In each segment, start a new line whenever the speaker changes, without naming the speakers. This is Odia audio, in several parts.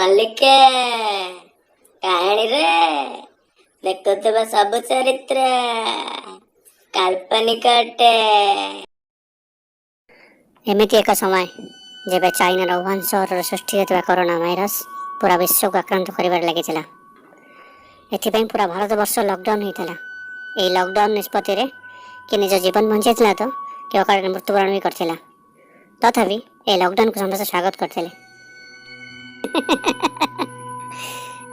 मल्लिक कहानी रे देखुवा सब चरित्र काल्पनिक अटे। एमिति एक समय जब चाइनार वुहान सहर सृष्टि होता कोरोना भाइरस पूरा विश्व को आक्रांत कर लगी एथिपाई पूरा भारत वर्ष लॉकडाउन होता। यही लॉकडाउन निष्पत्ति कि निज जीवन बंचाई तो कि अकाल मृत्युवरण भी करथिला। तथापि ए लॉकडाउन को समस्त स्वागत करते।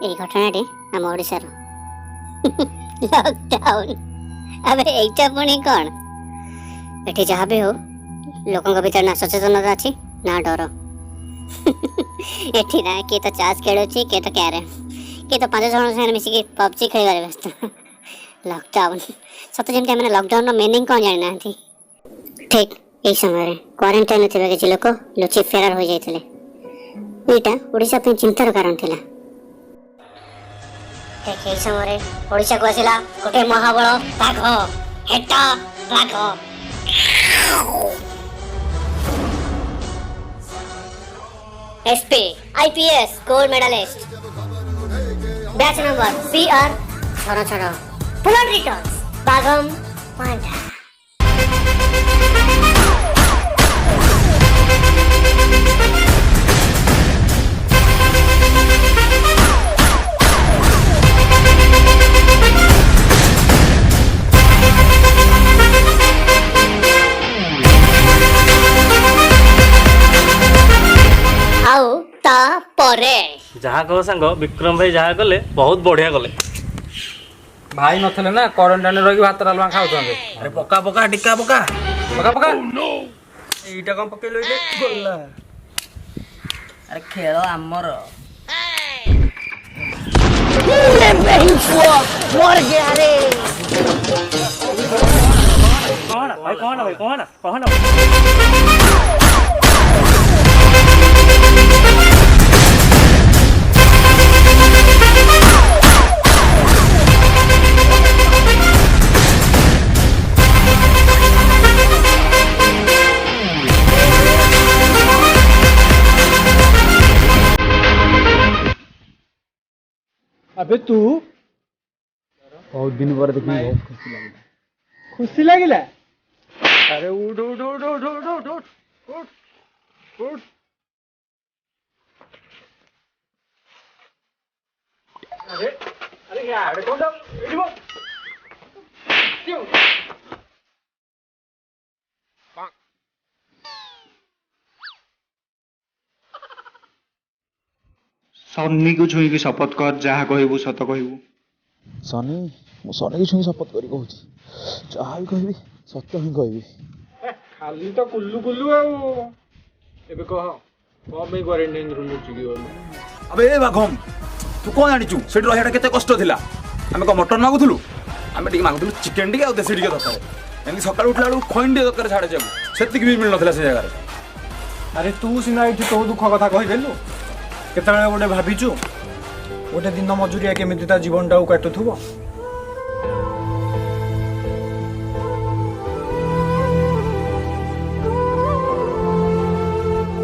এই ঘটনাটি ଆମ ଓଡ଼ିଶାର ଲକଡାଉନ। ଆବେ ଏଇଟା ପୁଣି କ'ଣ? ଏଠି ଯାହା ବି ହଉ ଲୋକଙ୍କ ଭିତରେ ନା ସଚେତନତା ଅଛି ନା ଡର। ଏଠି ନା କିଏ ତ ଚାସ୍ ଖେଳୁଛି, କିଏ ତ କ୍ୟାରମ୍, କିଏ ତ 5 ଜଣ ସାଙ୍ଗରେ ମିଶିକି ପବଜି ଖେଳିବାରେ ବ୍ୟସ୍ତ। ଲକଡାଉନ ସତ ଯେମିତି ଆମେ ଲକଡାଉନର ମିନିଂ କ'ଣ ଜାଣିନାହାନ୍ତି। ଠିକ୍ ଏହି ସମୟରେ କ୍ୱାରେଣ୍ଟାଇନ୍ରେ ଥିବା କିଛି ଲୋକ ଲୁଚି ଫେରାର ହୋଇଯାଇଥିଲେ। ଏଇଟା ଓଡ଼ିଶା ପାଇଁ ଚିନ୍ତାର କାରଣ ଥିଲା। ଠିକ୍ ଏହି ସମୟରେ ଓଡ଼ିଶାକୁ ଆସିଲା ଗୋଟେ ମହାବଳ ବାଘ, ହେଟ ବାଘ। SP IPS gold medalist batch number PR छोड़ो छोड़ो पुलर रिटर्न्स बागम पांडा।
जहाँ कहो सांग विक्रम भाई जहाँ कले बहुत बढ़िया कले।
भाई नथले ना क्वारंटाइन रही भात डालमा खाऊ। अरे पका पका टिका पका पका पका एटा कम पके लइले गोला।
अरे खेल आमर
मर गया रे।
कौन भाई कौन भाई कौन कौन
अबे तू बहुत दिन पर देखी बहुत खुशी लगिला। अरे उठ उठ उठ उठ उठ उठ उठ उठ उठ। अरे अरे यार कौन सा इधर क्यों
सन्नी को छुई की शपथ कर जहाँ कहबू सत कहबू।
सनी मु सनी की छुई शपथ करी कहूँ जहाँ भी कहबी सत्य ही कहबी।
खाली तो कुल्लू कुल्लू एबे कह कम क्वारंटाइन रूम चिकी गलु।
अबे ए बाघम तू कौन जानिचु सेठी रहियाटा केते कष्ट थिला। आमे को मटन मागुथुलु, आमे टिके मागुथुलु चिकेन टिके आ देसी टिके दरकार। एनी सकाळ उठला बेलु खोइन टिके दरकार छाड़े जाबु सेतिक भी मिल नथिला से जगह रे।
अरे तू सिना एठी तो दुख कथा कहि देलु। केतବେଳେ गोटे भाविचु गोटे दिन मजूरिया केमिति ता जीवन टाउ काटुथुबो।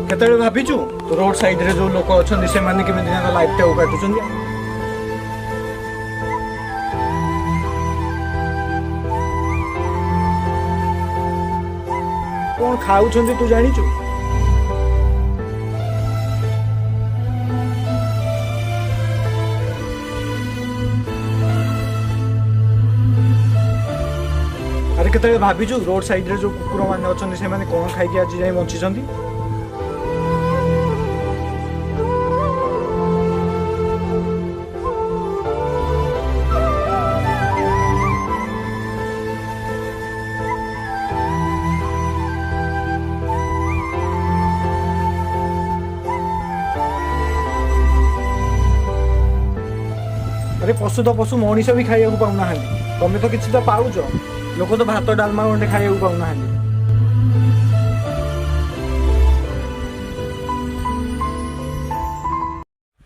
केतବେଳେ भाविचु तो रोड साइड रे जो लोक अछन से माने केमिति ना लाइफ टाउ काटुछन। कोन खाउछन तू जानिचु? अरे केतବେଳେ भाविचु रोड साइड रे जो कुकुर माने अछन से माने कोन खाइ के आज जाय बंचिछंती। अरे पशु तो पशु मनीष भी खाइया को पाउना हांदी। तमे तो किछि तो पाउछ। लोक तो भात डालमा गंडे खाइया को पाउना हांदी।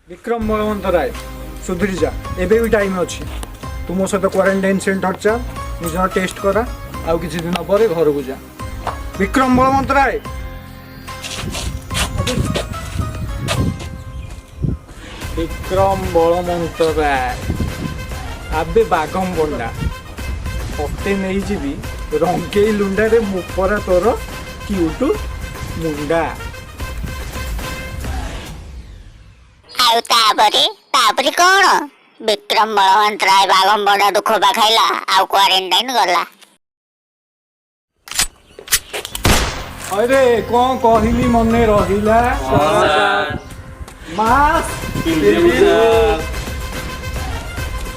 विक्रम बलवंत राय सुधरी जा एबे भी टाइम अछि। तू मो सहित क्वारंटाइन सेंटर चा निज टेस्ट करा आउ किछि दिन पर घर को जा। विक्रम बलवंत राय ବିକ୍ରମ ବଳମନ୍ତ ରାୟ ଆବେ ବାଘମ ବଣ୍ଡା ତତେ ନେଇଯିବି ରଙ୍ଗେଇ ଲୁଣ୍ଡାରେ ମୁପରା ତୋର କିଉଟୁ ମୁଣ୍ଡା।
ଆଉ ତାପରେ କଣ ବିକ୍ରମ ବଳବନ୍ତ ରାୟ ବାଗମ୍ବଡା ଖୋବା ଖାଇଲା ଆଉ କ୍ୱାରେଣ୍ଟାଇନ ଗଲା।
ଆରେ କଣ କହିଲି ମନେ ରହିଲା? ମାସ୍କ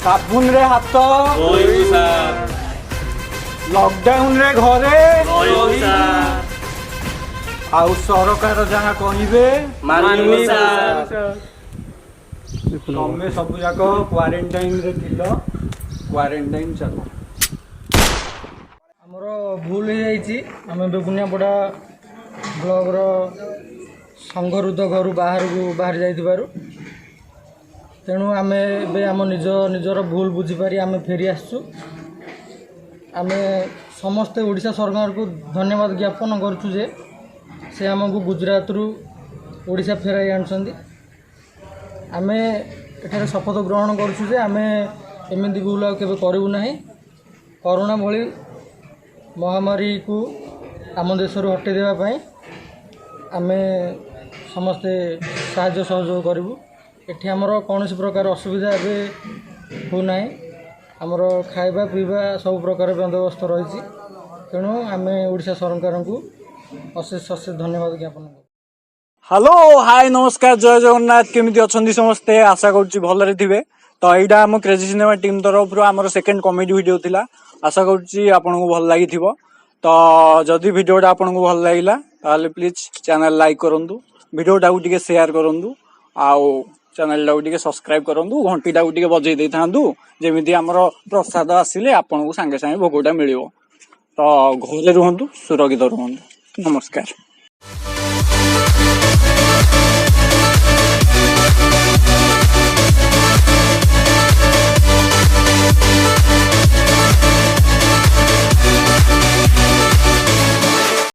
ସାବୁନରେ ହାତ, ଲକଡାଉନରେ ଘରେ, ଆଉ ସରକାର ଯାହା କହିବେ ତମେ ସବୁ ଯାକ କ୍ୱାରେଣ୍ଟାଇନରେ ଥିଲ, କ୍ୱାରେଣ୍ଟାଇନ ଚାଲ। ଆମର ଭୁଲ ହେଇଯାଇଛି। ଆମେ ବେଗୁନିଆପଡ଼ା ବ୍ଲକର ସଂଘରୁଦ୍ଧ ଘରୁ ବାହାରି ଯାଇଥିବାରୁ ତେଣୁ ଆମେ ଏବେ ଆମ ନିଜର ଭୁଲ ବୁଝିପାରି ଆମେ ଫେରି ଆସିଛୁ। ଆମେ ସମସ୍ତେ ଓଡ଼ିଶା ସରକାରଙ୍କୁ ଧନ୍ୟବାଦ ଜ୍ଞାପନ କରୁଛୁ ଯେ ସେ ଆମକୁ ଗୁଜୁରାଟରୁ ଓଡ଼ିଶା ଫେରାଇ ଆଣିଛନ୍ତି। ଆମେ ଏଠାରେ ଶପଥ ଗ୍ରହଣ କରୁଛୁ ଯେ ଆମେ ଏମିତି ଭୁଲ ଆଉ କେବେ କରିବୁ ନାହିଁ। କରୋନା ଭଳି ମହାମାରୀକୁ ଆମ ଦେଶରୁ ହଟେଇ ଦେବା ପାଇଁ ଆମେ ସମସ୍ତେ ସାହାଯ୍ୟ ସହଯୋଗ କରିବୁ। ଏଠି ଆମର କୌଣସି ପ୍ରକାର ଅସୁବିଧା ଏବେ ହେଉନାହିଁ। ଆମର ଖାଇବା ପିଇବା ସବୁ ପ୍ରକାର ବନ୍ଦୋବସ୍ତ ରହିଛି। ତେଣୁ ଆମେ ଓଡ଼ିଶା ସରକାରଙ୍କୁ ଅଶେଷ ଧନ୍ୟବାଦ ଜ୍ଞାପନ କରୁ। ହ୍ୟାଲୋ ହାଏ ନମସ୍କାର ଜୟ ଜଗନ୍ନାଥ। କେମିତି ଅଛନ୍ତି ସମସ୍ତେ? ଆଶା କରୁଛି ଭଲରେ ଥିବେ। ତ ଏଇଟା ଆମ କ୍ରେଜି ସିନେମା ଟିମ୍ ତରଫରୁ ଆମର ସେକେଣ୍ଡ କମେଡି ଭିଡ଼ିଓ ଥିଲା। ଆଶା କରୁଛି ଆପଣଙ୍କୁ ଭଲ ଲାଗିଥିବ। ତ ଯଦି ଭିଡ଼ିଓଟା ଆପଣଙ୍କୁ ଭଲ ଲାଗିଲା ତାହେଲେ ପ୍ଲିଜ୍ ଚ୍ୟାନେଲ ଲାଇକ୍ କରନ୍ତୁ, ଭିଡ଼ିଓଟାକୁ ଟିକେ ସେୟାର କରନ୍ତୁ, ଆଉ ଚ୍ୟାନେଲଟାକୁ ଟିକେ ସବସ୍କ୍ରାଇବ କରନ୍ତୁ, ଘଣ୍ଟିଟାକୁ ଟିକେ ବଜେଇ ଦେଇଥାନ୍ତୁ, ଯେମିତି ଆମର ପ୍ରସାଦ ଆସିଲେ ଆପଣଙ୍କୁ ସାଙ୍ଗେ ସାଙ୍ଗେ ଭୋଗଟା ମିଳିବ। ତ ଘରେ ରୁହନ୍ତୁ, ସୁରକ୍ଷିତ ରୁହନ୍ତୁ। ନମସ୍କାର।